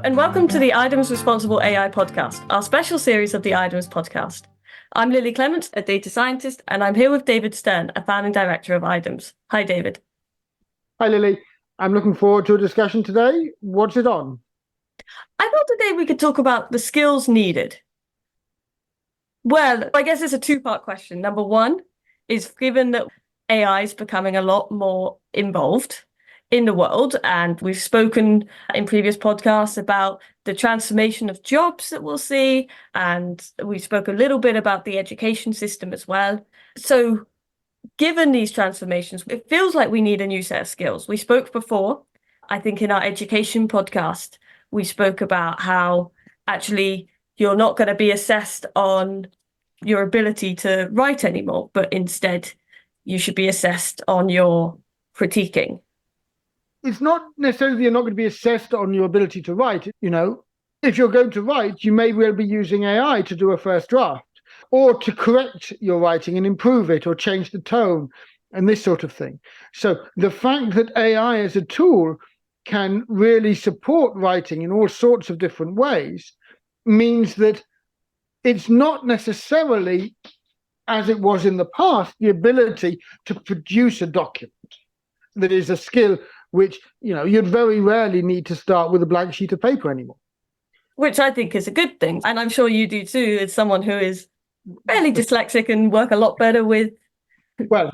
and welcome to the Items Responsible AI podcast, our special series of the Items podcast. I'm Lily Clements, a data scientist, and I'm here with David Stern, a founding director of Items. Hi, David. Hi, Lily. I'm looking forward to a discussion today. What's it on? I thought today we could talk about the skills needed. Well, I guess it's a two-part question. Number one is, given that AI is becoming a lot more involved in the world, and we've spoken in previous podcasts about the transformation of jobs that we'll see, and we spoke a little bit about the education system as well. So given these transformations, it feels like we need a new set of skills. We spoke before, I think in our education podcast, we spoke about how actually you're not going to be assessed on your ability to write anymore, but instead you should be assessed on your critiquing. It's not necessarily you're not going to be assessed on your ability to write. If you're going to write, you may well be using AI to do a first draft or to correct your writing and improve it or change the tone and this sort of thing. So the fact that AI as a tool can really support writing in all sorts of different ways means that it's not necessarily, as it was in the past, the ability to produce a document that is a skill which, you'd very rarely need to start with a blank sheet of paper anymore. Which I think is a good thing. And I'm sure you do too, as someone who is fairly dyslexic and work a lot better with... Well,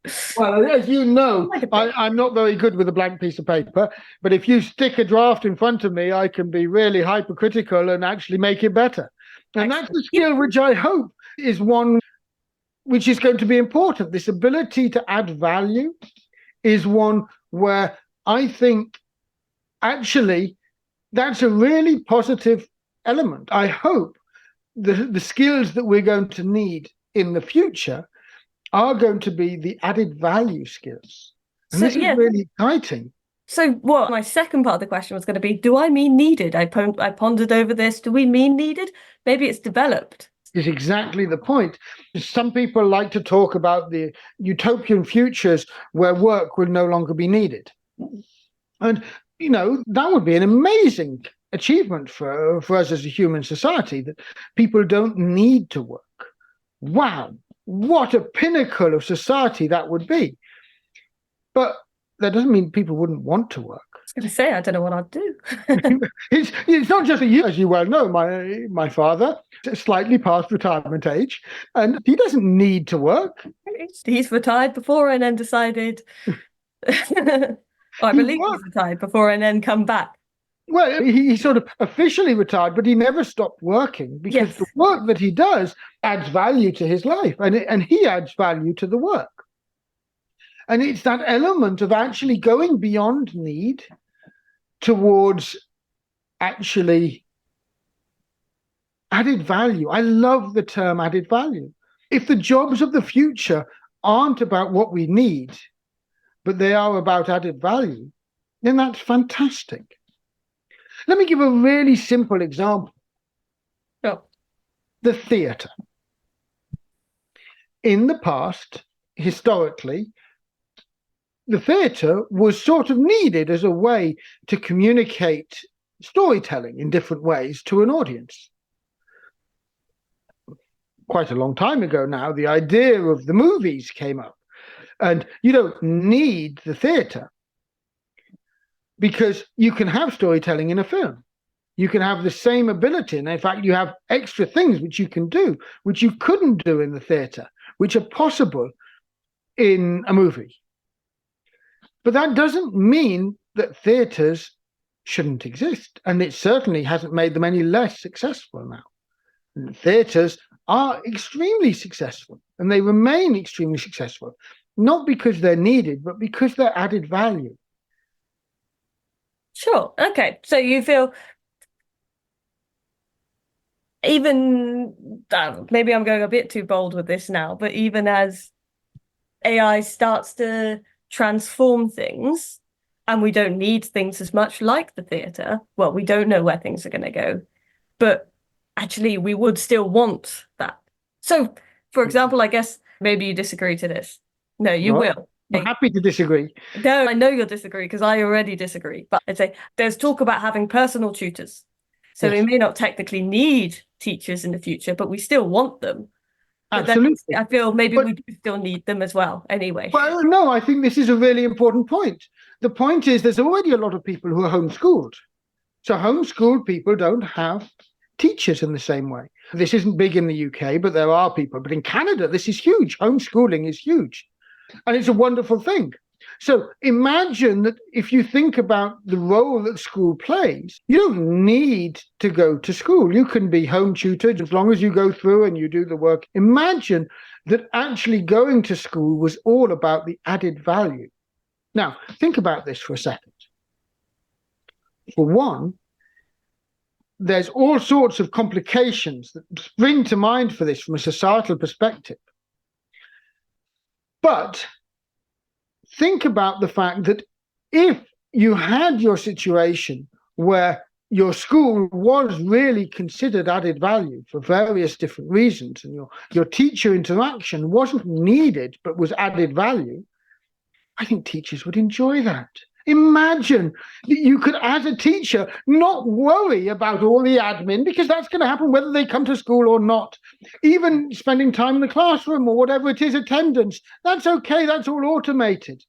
as you know, I'm not very good with a blank piece of paper, but if you stick a draft in front of me, I can be really hypercritical and actually make it better. And that's a skill which I hope is one which is going to be important. This ability to add value is one where I think actually that's a really positive element. I hope the skills that we're going to need in the future are going to be the added value skills. And this is really exciting. So my second part of the question was going to be, do I mean needed? I pondered over this. Do we mean needed? Maybe it's developed. Is exactly the point. Some people like to talk about the utopian futures where work will no longer be needed. And, that would be an amazing achievement for us as a human society, that people don't need to work. Wow, what a pinnacle of society that would be. But that doesn't mean people wouldn't want to work. I was going to say, I don't know what I'd do. It's not just you, as you well know. My father is slightly past retirement age, and he doesn't need to work. He's retired before and then decided... I believe he's retired before and then come back. Well, he sort of officially retired, but he never stopped working because the work that he does adds value to his life, and he adds value to the work. And it's that element of actually going beyond need towards actually added value. I love the term added value. If the jobs of the future aren't about what we need, but they are about added value, then that's fantastic. Let me give a really simple example. Sure. The theatre. In the past, historically, the theatre was sort of needed as a way to communicate storytelling in different ways to an audience. Quite a long time ago now, the idea of the movies came up. And you don't need the theatre because you can have storytelling in a film. You can have the same ability. And in fact, you have extra things which you can do, which you couldn't do in the theatre, which are possible in a movie. But that doesn't mean that theatres shouldn't exist. And it certainly hasn't made them any less successful now. And theatres are extremely successful, and they remain extremely successful. Not because they're needed, but because they're added value. Sure. Okay. So you feel even, maybe I'm going a bit too bold with this now, but even as AI starts to transform things and we don't need things as much like the theatre, well, we don't know where things are going to go, but actually we would still want that. So, for example, I guess maybe you disagree to this. No, you will. I'm happy to disagree. No, I know you'll disagree because I already disagree. But I'd say there's talk about having personal tutors. So Yes. we may not technically need teachers in the future, but we still want them. But Absolutely. then I feel maybe we do still need them as well anyway. Well, no, I think this is a really important point. The point is there's already a lot of people who are homeschooled. So homeschooled people don't have teachers in the same way. This isn't big in the UK, but there are people. But in Canada, this is huge. Homeschooling is huge. And it's a wonderful thing. So imagine that if you think about the role that school plays, you don't need to go to school. You can be home tutored as long as you go through and you do the work. Imagine that actually going to school was all about the added value. Now, think about this for a second. For one, there's all sorts of complications that spring to mind for this from a societal perspective. But think about the fact that if you had your situation where your school was really considered added value for various different reasons, and your teacher interaction wasn't needed but was added value, I think teachers would enjoy that. Imagine that you could, as a teacher, not worry about all the admin, because that's going to happen whether they come to school or not. Even spending time in the classroom or whatever it is, attendance, that's okay, that's all automated.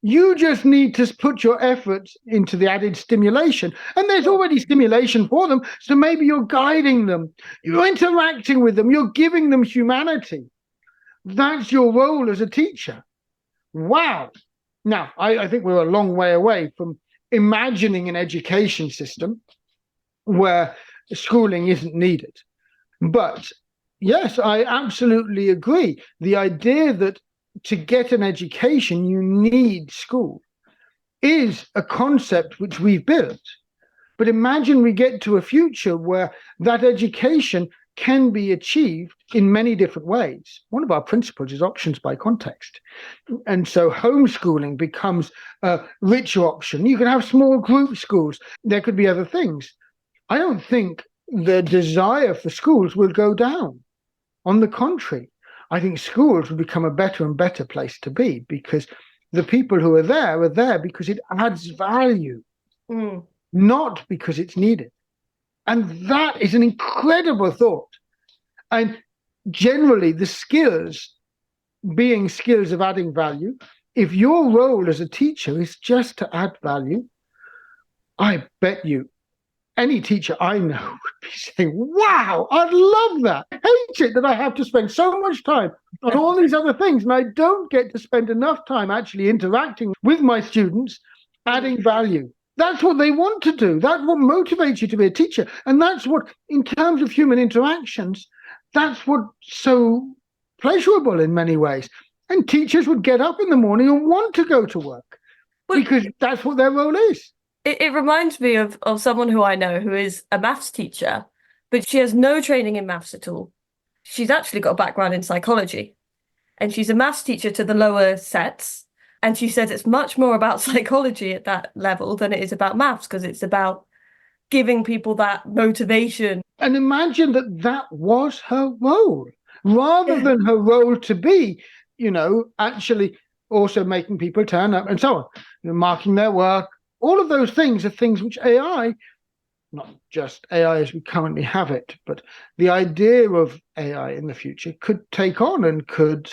You just need to put your efforts into the added stimulation. And there's already stimulation for them, so maybe you're guiding them, you're interacting with them, you're giving them humanity. That's your role as a teacher. Wow. Now, I think we're a long way away from imagining an education system where schooling isn't needed. But yes, I absolutely agree. The idea that to get an education, you need school is a concept which we've built. But imagine we get to a future where that education can be achieved in many different ways. One of our principles is options by context. And so homeschooling becomes a richer option. You can have small group schools. There could be other things. I don't think the desire for schools will go down. On the contrary, I think schools will become a better and better place to be, because the people who are there because it adds value, not because it's needed. And that is an incredible thought. And generally, the skills being skills of adding value, if your role as a teacher is just to add value, I bet you any teacher I know would be saying, wow, I'd love that. I hate it that I have to spend so much time on all these other things, and I don't get to spend enough time actually interacting with my students, adding value. That's what they want to do. That's what motivates you to be a teacher. And that's what, in terms of human interactions, that's what's so pleasurable in many ways. And teachers would get up in the morning and want to go to work because that's what their role is. It reminds me of someone who I know who is a maths teacher, but she has no training in maths at all. She's actually got a background in psychology, and she's a maths teacher to the lower sets. And she said it's much more about psychology at that level than it is about maths, because it's about giving people that motivation. And imagine that was her role, rather than her role to be, actually also making people turn up and so on, marking their work. All of those things are things which AI, not just AI as we currently have it, but the idea of AI in the future could take on and could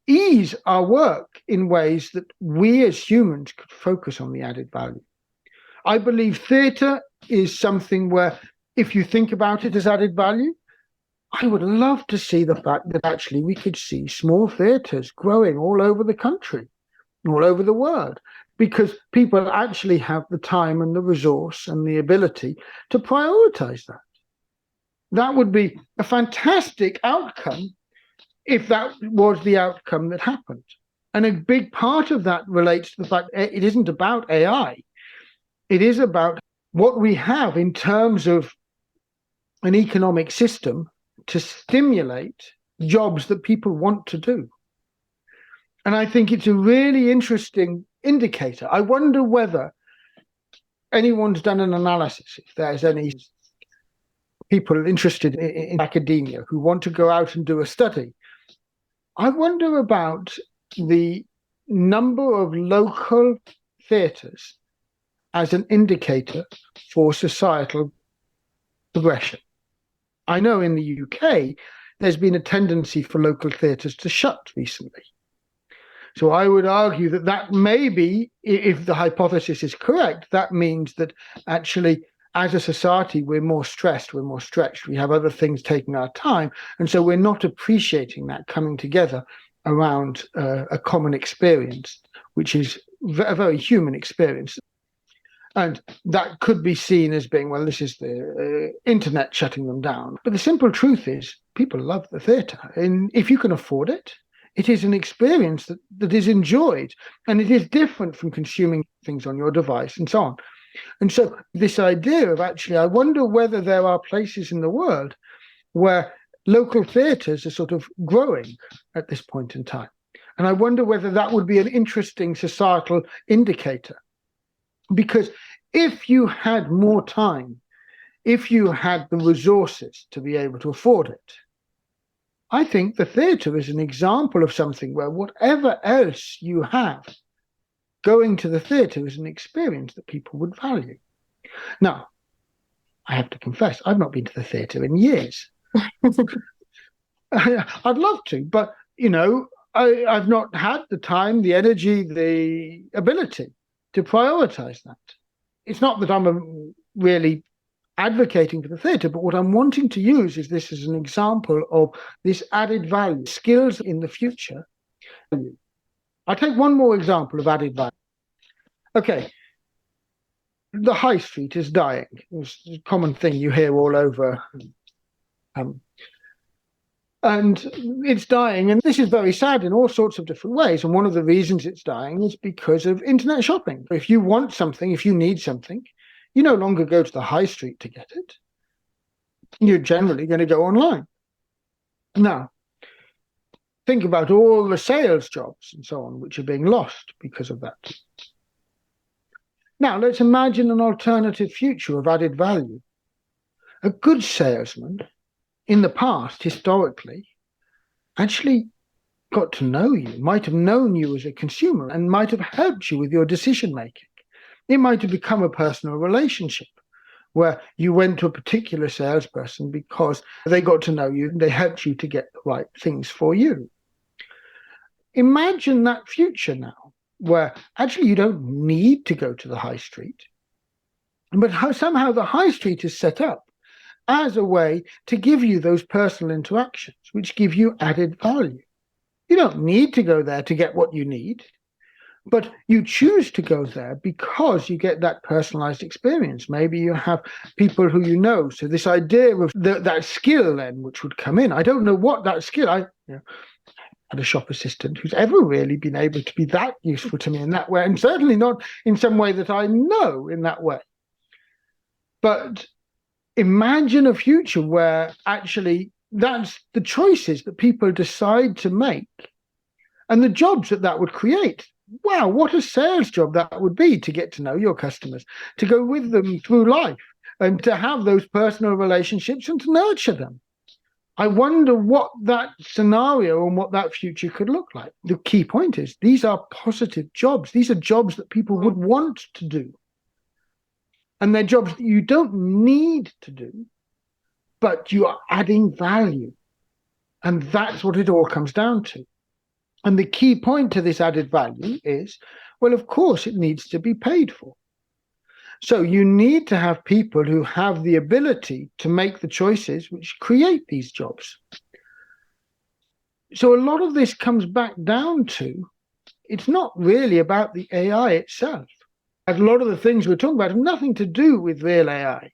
ease our work in ways that we as humans could focus on the added value. I believe theatre is something where, if you think about it as added value, I would love to see the fact that actually we could see small theatres growing all over the country, all over the world, because people actually have the time and the resource and the ability to prioritize that. That would be a fantastic outcome if that was the outcome that happened. And a big part of that relates to the fact it isn't about AI. It is about what we have in terms of an economic system to stimulate jobs that people want to do. And I think it's a really interesting indicator. I wonder whether anyone's done an analysis, if there's any people interested in academia who want to go out and do a study. I wonder about the number of local theatres as an indicator for societal progression. I know in the UK, there's been a tendency for local theatres to shut recently. So I would argue that that may be, if the hypothesis is correct, that means that actually, as a society, we're more stressed, we're more stretched, we have other things taking our time. And so we're not appreciating that coming together around a common experience, which is a very human experience. And that could be seen as being, well, this is the internet shutting them down. But the simple truth is, people love the theatre. And if you can afford it, it is an experience that is enjoyed. And it is different from consuming things on your device and so on. And so this idea of actually, I wonder whether there are places in the world where local theatres are sort of growing at this point in time. And I wonder whether that would be an interesting societal indicator. Because if you had more time, if you had the resources to be able to afford it, I think the theatre is an example of something where whatever else you have, going to the theatre is an experience that people would value. Now, I have to confess, I've not been to the theatre in years. I'd love to, but, I've not had the time, the energy, the ability to prioritize that. It's not that I'm really advocating for the theatre, but what I'm wanting to use is this as an example of this added value, skills in the future. I'll take one more example of added value. Okay, the high street is dying. It's a common thing you hear all over. And it's dying, and this is very sad in all sorts of different ways. And one of the reasons it's dying is because of internet shopping. If you want something, if you need something, you no longer go to the high street to get it. You're generally going to go online. Now, think about all the sales jobs and so on, which are being lost because of that. Now, let's imagine an alternative future of added value. A good salesman, in the past, historically, actually got to know you, might have known you as a consumer and might have helped you with your decision-making. It might have become a personal relationship where you went to a particular salesperson because they got to know you and they helped you to get the right things for you. Imagine that future now, where actually you don't need to go to the high street, but somehow the high street is set up as a way to give you those personal interactions, which give you added value. You don't need to go there to get what you need, but you choose to go there because you get that personalized experience. Maybe you have people who you know. So this idea of that skill then, which would come in, I don't know what that skill, I had a shop assistant who's ever really been able to be that useful to me in that way, and certainly not in some way that I know in that way. But imagine a future where actually that's the choices that people decide to make and the jobs that would create. Wow, what a sales job that would be, to get to know your customers, to go with them through life and to have those personal relationships and to nurture them. I wonder what that scenario and what that future could look like. The key point is these are positive jobs. These are jobs that people would want to do. And they're jobs that you don't need to do, but you are adding value. And that's what it all comes down to. And the key point to this added value is, well, of course, it needs to be paid for. So you need to have people who have the ability to make the choices which create these jobs. So a lot of this comes back down to, it's not really about the AI itself. A lot of the things we're talking about have nothing to do with real AI.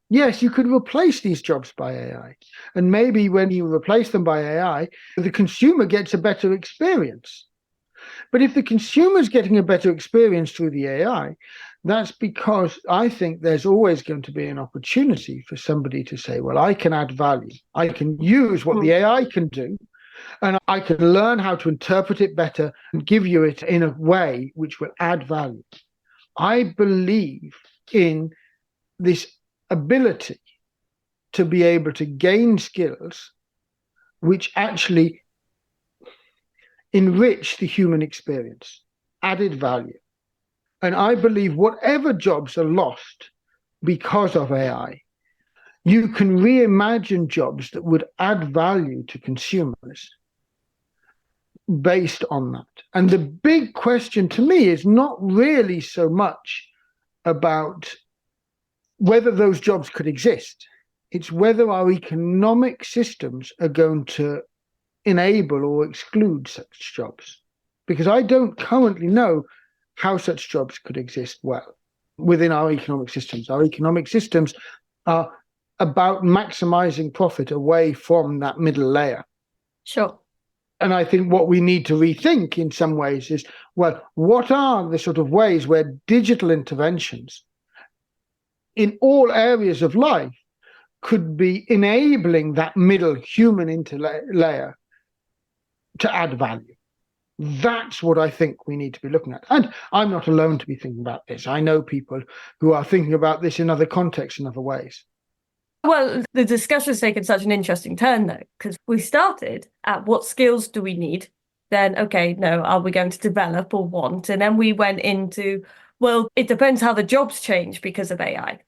Yes, you could replace these jobs by AI. And maybe when you replace them by AI, the consumer gets a better experience. But if the consumer's getting a better experience through the AI, that's because I think there's always going to be an opportunity for somebody to say, well, I can add value. I can use what the AI can do, and I can learn how to interpret it better and give you it in a way which will add value. I believe in this ability to be able to gain skills which actually enrich the human experience, added value. And I believe whatever jobs are lost because of AI, you can reimagine jobs that would add value to consumers based on that. And the big question to me is not really so much about whether those jobs could exist. It's whether our economic systems are going to enable or exclude such jobs. Because I don't currently know how such jobs could exist well within our economic systems. Our economic systems are about maximizing profit away from that middle layer. Sure. And I think what we need to rethink in some ways is, well, what are the sort of ways where digital interventions in all areas of life could be enabling that middle human interlayer to add value? That's what I think we need to be looking at. And I'm not alone to be thinking about this. I know people who are thinking about this in other contexts, in other ways. Well, the discussion's taken such an interesting turn, though, because we started at what skills do we need? Then, okay, no, are we going to develop or want? And then we went into, well, it depends how the jobs change because of AI.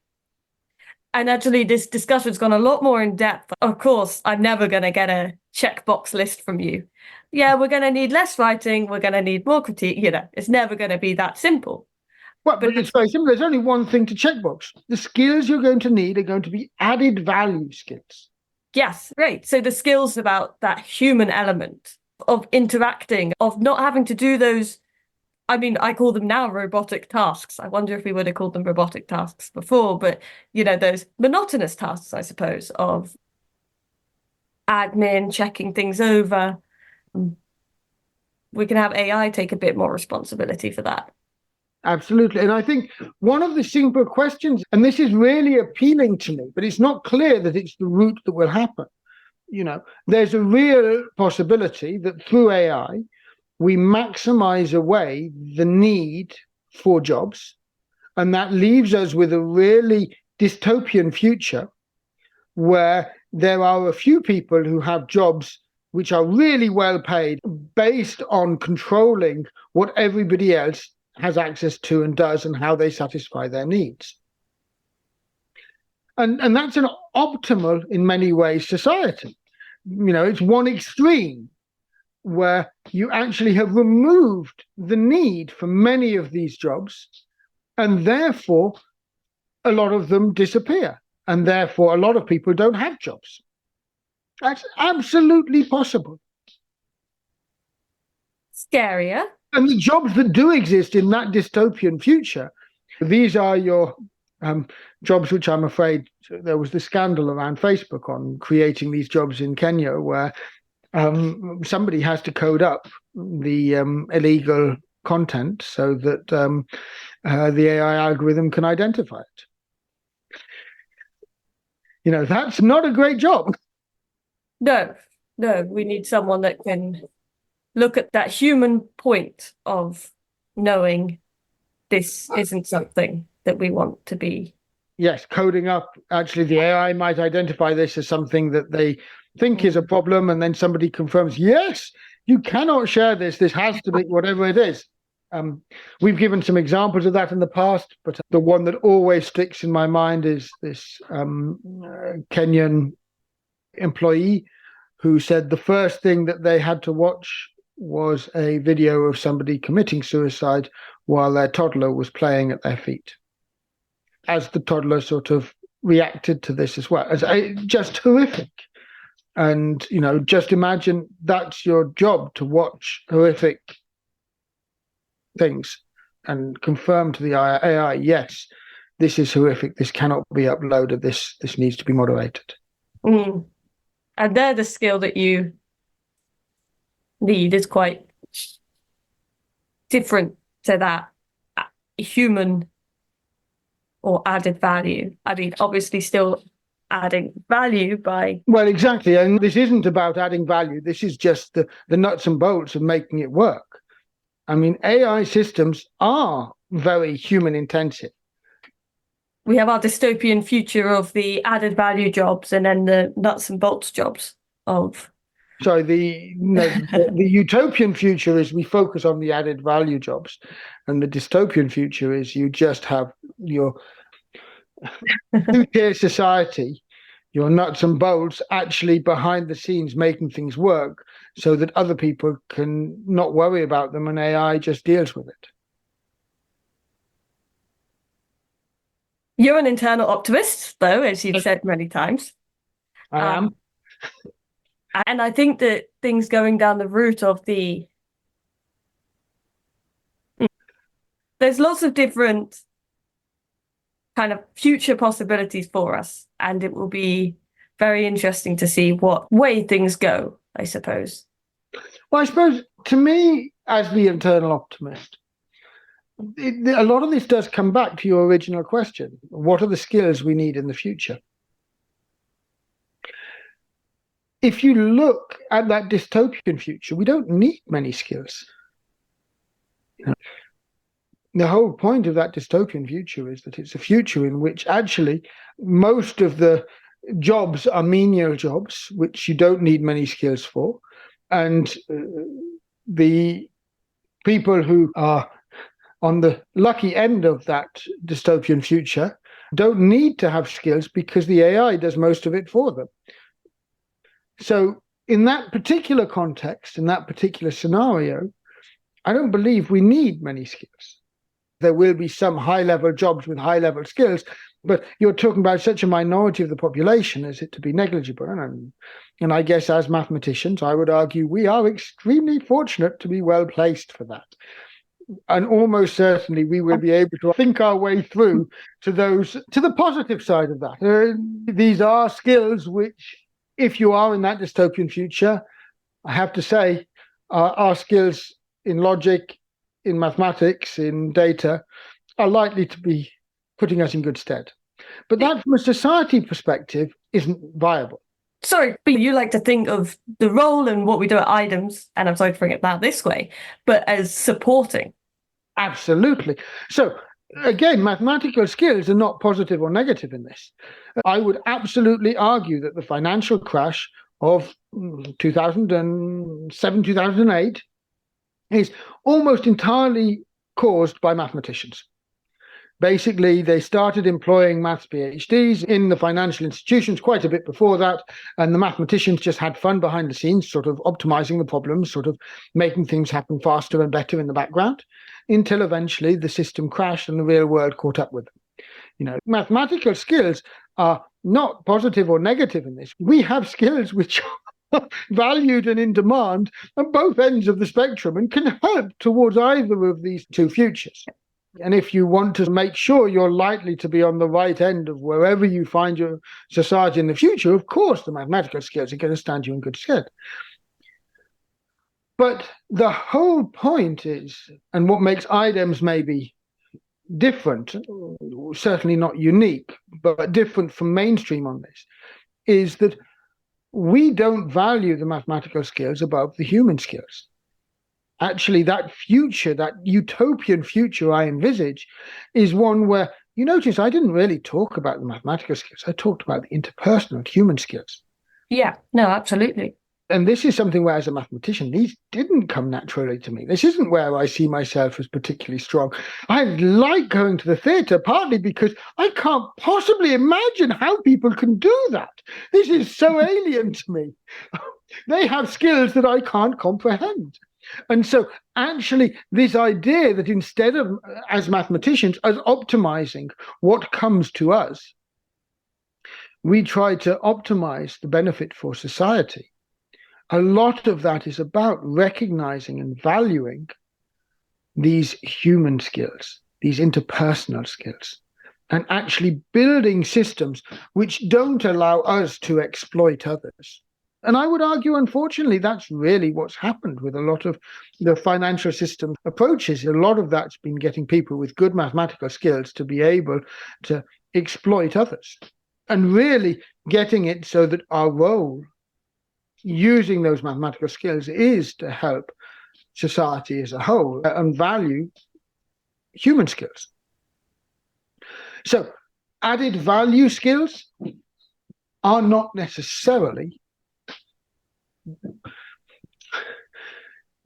And actually, this discussion's gone a lot more in depth. Of course, I'm never going to get a checkbox list from you. Yeah, we're going to need less writing. We're going to need more critique. It's never going to be that simple. Well, but it's very simple. There's only one thing to checkbox. The skills you're going to need are going to be added value skills. Yes, great. So the skills about that human element of interacting, of not having to do those, I mean, I call them now robotic tasks. I wonder if we would have called them robotic tasks before, but, those monotonous tasks, I suppose, of admin, checking things over. We can have AI take a bit more responsibility for that. Absolutely. And I think one of the simple questions, and this is really appealing to me, but it's not clear that it's the route that will happen. There's a real possibility that through AI, we maximize away the need for jobs. And that leaves us with a really dystopian future where there are a few people who have jobs which are really well paid based on controlling what everybody else has access to and does and how they satisfy their needs. And that's an optimal, in many ways, society. It's one extreme where you actually have removed the need for many of these jobs, and therefore a lot of them disappear, and therefore a lot of people don't have jobs. That's absolutely possible. Scarier. And the jobs that do exist in that dystopian future, these are your jobs which I'm afraid there was the scandal around Facebook on creating these jobs in Kenya where somebody has to code up the illegal content so that the AI algorithm can identify it. That's not a great job. No, we need someone that can look at that human point of knowing this isn't something that we want to be. Yes, coding up. Actually, the AI might identify this as something that they think is a problem, and then somebody confirms, yes, you cannot share this. This has to be whatever it is. We've given some examples of that in the past, but the one that always sticks in my mind is this Kenyan employee who said the first thing that they had to watch was a video of somebody committing suicide while their toddler was playing at their feet. As the toddler sort of reacted to this as well, as just horrific. And, just imagine that's your job, to watch horrific things and confirm to the AI, yes, this is horrific. This cannot be uploaded. This needs to be moderated. Mm. And they're the skill that you need is quite different to that human or added value. I mean, obviously still adding value by... Well, exactly. And this isn't about adding value. This is just the nuts and bolts of making it work. I mean, AI systems are very human intensive. We have our dystopian future of the added value jobs and then the nuts and bolts jobs of... Sorry, the utopian future is we focus on the added value jobs, and the dystopian future is you just have your two-tier society, your nuts and bolts, actually behind the scenes making things work so that other people can not worry about them and AI just deals with it. You're an internal optimist, though, as you've said many times. I am. And I think that things going down the route of there's lots of different kind of future possibilities for us, and it will be very interesting to see what way things go, I suppose. Well, I suppose to me, as the internal optimist, a lot of this does come back to your original question. What are the skills we need in the future? If you look at that dystopian future, we don't need many skills. The whole point of that dystopian future is that it's a future in which actually most of the jobs are menial jobs, which you don't need many skills for. And the people who are on the lucky end of that dystopian future don't need to have skills because the AI does most of it for them. So in that particular context, in that particular scenario, I don't believe we need many skills. There will be some high-level jobs with high-level skills, but you're talking about such a minority of the population as it to be negligible. And I guess as mathematicians, I would argue we are extremely fortunate to be well placed for that. And almost certainly we will be able to think our way through to the positive side of that. These are skills which, if you are in that dystopian future, I have to say, our skills in logic, in mathematics, in data, are likely to be putting us in good stead. But that, from a society perspective, isn't viable. Sorry, but you like to think of the role and what we do at IDEMS, and I'm sorry to bring it back this way, but as supporting. Absolutely. So, again, mathematical skills are not positive or negative in this. I would absolutely argue that the financial crash of 2007, 2008 is almost entirely caused by mathematicians. Basically, they started employing maths PhDs in the financial institutions quite a bit before that, and the mathematicians just had fun behind the scenes, sort of optimizing the problems, sort of making things happen faster and better in the background, until eventually the system crashed and the real world caught up with them. Mathematical skills are not positive or negative in this. We have skills which are valued and in demand at both ends of the spectrum and can help towards either of these two futures. And if you want to make sure you're likely to be on the right end of wherever you find your society in the future, of course, the mathematical skills are going to stand you in good stead. But the whole point is, and what makes IDEMS maybe different, certainly not unique, but different from mainstream on this, is that we don't value the mathematical skills above the human skills. Actually, that future, that utopian future I envisage, is one where, you notice I didn't really talk about the mathematical skills. I talked about the interpersonal human skills. Yeah, no, absolutely. And this is something where, as a mathematician, these didn't come naturally to me. This isn't where I see myself as particularly strong. I like going to the theatre, partly because I can't possibly imagine how people can do that. This is so alien to me. They have skills that I can't comprehend. And so actually this idea that instead of, as mathematicians, as optimizing what comes to us, we try to optimize the benefit for society. A lot of that is about recognizing and valuing these human skills, these interpersonal skills, and actually building systems which don't allow us to exploit others. And I would argue, unfortunately, that's really what's happened with a lot of the financial system approaches. A lot of that's been getting people with good mathematical skills to be able to exploit others, and really getting it so that our role using those mathematical skills is to help society as a whole and value human skills. So added value skills are not necessarily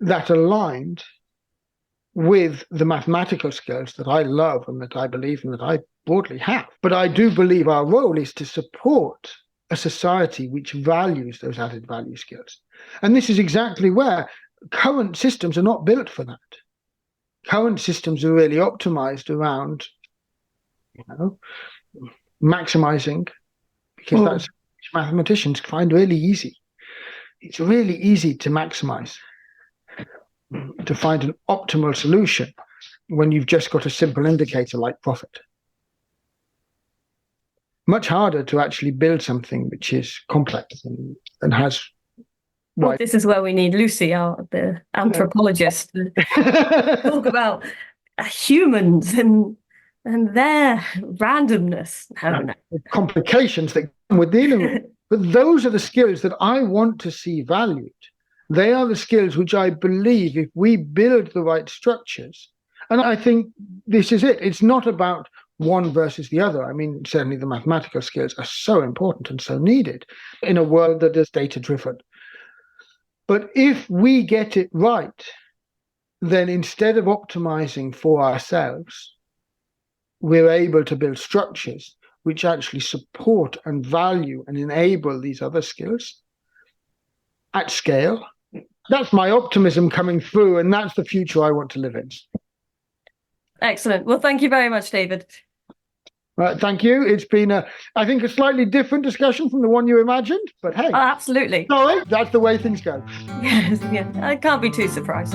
that aligned with the mathematical skills that I love and that I believe and that I broadly have. But I do believe our role is to support a society which values those added value skills. And this is exactly where current systems are not built for that. Current systems are really optimized around, maximizing, because that's what mathematicians find really easy. It's really easy to maximize, to find an optimal solution when you've just got a simple indicator like profit. Much harder to actually build something which is complex and has. Well, this is where we need Lucy, the anthropologist, to talk about humans and their randomness. No. Complications that come with dealing with. But those are the skills that I want to see valued. They are the skills which I believe, if we build the right structures, and I think this is it. It's not about one versus the other. I mean, certainly the mathematical skills are so important and so needed in a world that is data-driven. But if we get it right, then instead of optimizing for ourselves, we're able to build structures which actually support and value and enable these other skills at scale. That's my optimism coming through, and that's the future I want to live in. Excellent. Well, thank you very much, David. Right, thank you. It's been, I think, a slightly different discussion from the one you imagined, but hey. Oh, absolutely. Sorry, that's the way things go. Yes, yeah. I can't be too surprised.